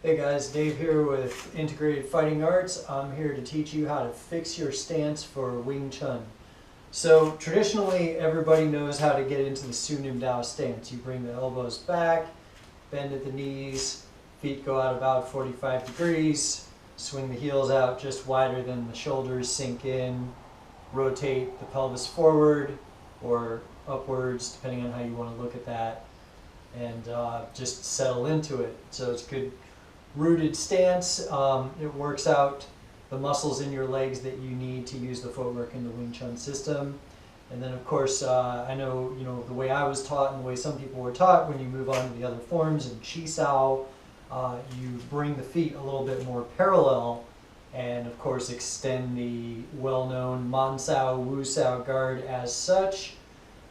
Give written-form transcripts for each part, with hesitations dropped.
Hey guys, Dave here with Integrated Fighting Arts. I'm here to teach you how to fix your stance for Wing Chun. So traditionally everybody knows how to get into the Su Nim Dao stance. You bring the elbows back, bend at the knees, feet go out about 45 degrees, swing the heels out just wider than the shoulders, sink in, rotate the pelvis forward or upwards depending on how you want to look at that, and just settle into it. So it's good rooted stance. It works out the muscles in your legs that you need to use the footwork in the Wing Chun system. And then of course, I know, the way I was taught and the way some people were taught, when you move on to the other forms in Chi Sao, you bring the feet a little bit more parallel and of course extend the well-known Man Sao, Wu Sao guard as such.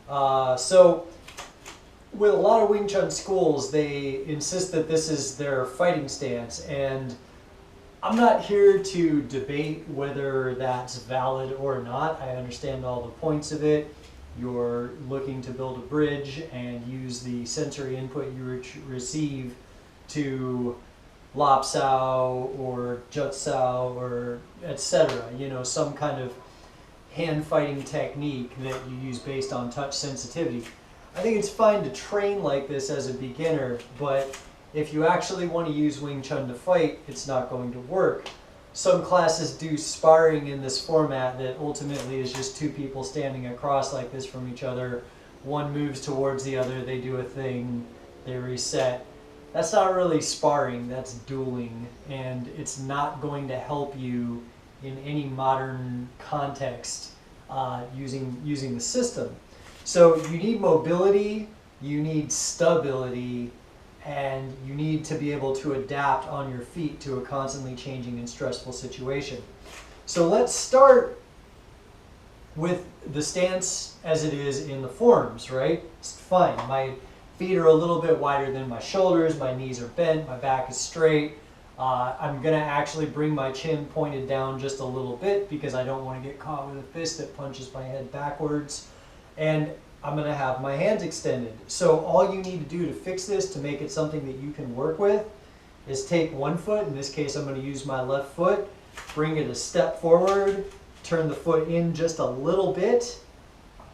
So with a lot of Wing Chun schools, they insist that this is their fighting stance, and I'm not here to debate whether that's valid or not. I understand all the points of it. You're looking to build a bridge and use the sensory input you receive to Lap Sao or Jut Sao or etc. Some kind of hand fighting technique that you use based on touch sensitivity. I think it's fine to train like this as a beginner, but if you actually want to use Wing Chun to fight, it's not going to work. Some classes do sparring in this format that ultimately is just two people standing across like this from each other. One moves towards the other, they do a thing, they reset. That's not really sparring, that's dueling, and it's not going to help you in any modern context using the system. So you need mobility, you need stability, and you need to be able to adapt on your feet to a constantly changing and stressful situation. So let's start with the stance as it is in the forms, right? It's fine. My feet are a little bit wider than my shoulders, my knees are bent, my back is straight. I'm going to actually bring my chin pointed down just a little bit because I don't want to get caught with a fist that punches my head backwards. And I'm going to have my hands extended. So all you need to do to fix this, to make it something that you can work with, is take one foot, in this case I'm going to use my left foot, bring it a step forward, turn the foot in just a little bit.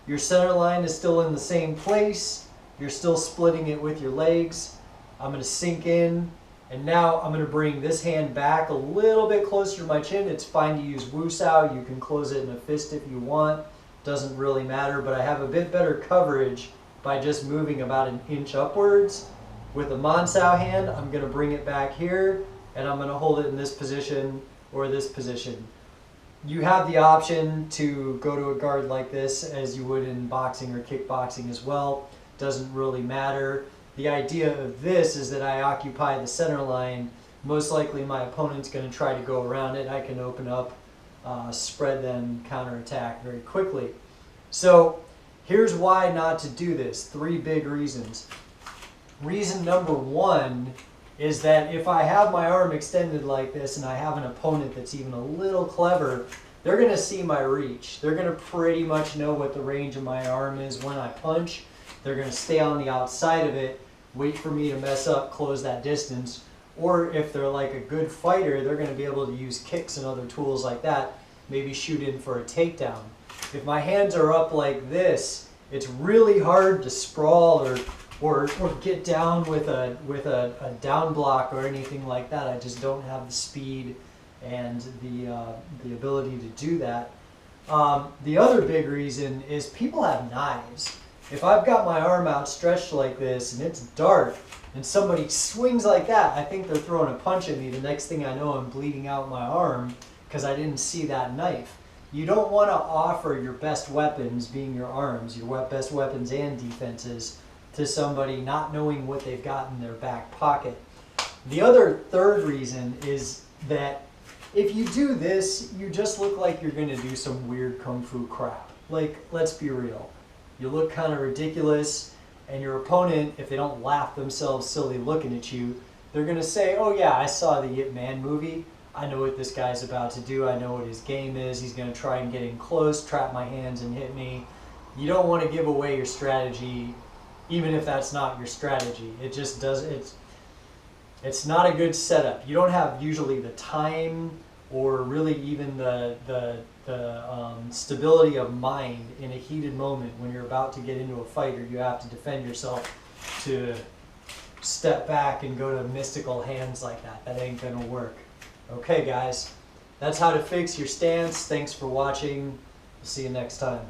Your center line is still in the same place. You're still splitting it with your legs. I'm going to sink in, and now I'm going to bring this hand back a little bit closer to my chin. It's fine to use Wu Sao. You can close it in a fist if you want. Doesn't really matter, but I have a bit better coverage by just moving about an inch upwards. With the Man Sao hand, I'm going to bring it back here, and I'm going to hold it in this position or this position. You have the option to go to a guard like this as you would in boxing or kickboxing as well. Doesn't really matter. The idea of this is that I occupy the center line. Most likely my opponent's going to try to go around it. I can open up, spread, then counterattack very quickly. So here's why not to do this. 3 big reasons. Reason number 1 is that if I have my arm extended like this and I have an opponent that's even a little clever, they're going to see my reach. They're going to pretty much know what the range of my arm is when I punch. They're going to stay on the outside of it, wait for me to mess up, close that distance. Or if they're like a good fighter, they're going to be able to use kicks and other tools like that, maybe shoot in for a takedown. If my hands are up like this, it's really hard to sprawl or get down with a down block or anything like that. I just don't have the speed and the ability to do that. The other big reason is people have knives. If I've got my arm outstretched like this and it's dark and somebody swings like that, I think they're throwing a punch at me. The next thing I know, I'm bleeding out my arm because I didn't see that knife. You don't want to offer your best weapons, being your arms, your best weapons and defenses, to somebody not knowing what they've got in their back pocket. The other third reason is that if you do this, you just look like you're going to do some weird kung fu crap. Like, let's be real. You look kind of ridiculous, and your opponent, if they don't laugh themselves silly looking at you, they're going to say, oh yeah, I saw the Ip Man movie. I know what this guy's about to do. I know what his game is. He's going to try and get in close, trap my hands, and hit me. You don't want to give away your strategy, even if that's not your strategy. It just does. It's not a good setup. You don't have usually the time or really even the stability of mind in a heated moment when you're about to get into a fight or you have to defend yourself to step back and go to mystical hands like that. That ain't gonna work. Okay guys, that's how to fix your stance. Thanks for watching. See you next time.